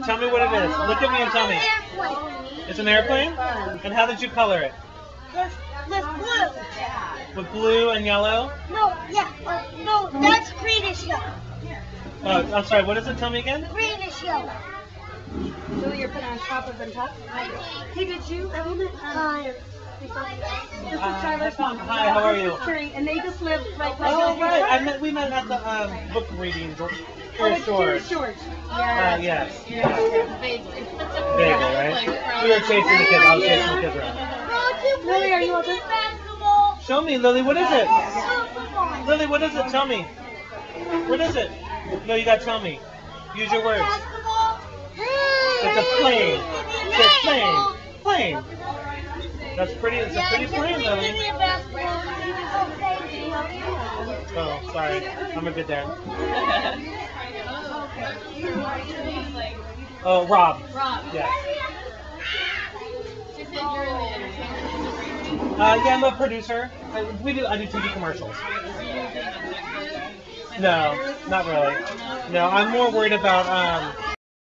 Tell me what it is. Look at me and tell me. It's an airplane? And how did you color it? With blue. With blue and yellow? No, yeah, no, that's greenish yellow. Oh, I'm sorry, what does it tell me again? Greenish yellow. So you're putting on top of the top? Hey, did you? This is Tyler's mom. Hi, how are you? And they just live right by Oh, right. We met at the book reading for George. Yes. Vaguely, right? We were chasing the kids. I was chasing the kids around. Lily, are you open? Show me, Lily. What is it? Lily, what is it? Tell me. What is it? No, you gotta tell me. Use your words. It's a plane. It's a plane. Plane. That's pretty. It's a pretty plane, Lily. Oh, sorry. I'm a good dad. Oh, Rob. Yeah. Yeah, I'm a producer. I do TV commercials. No, not really. No, I'm more worried about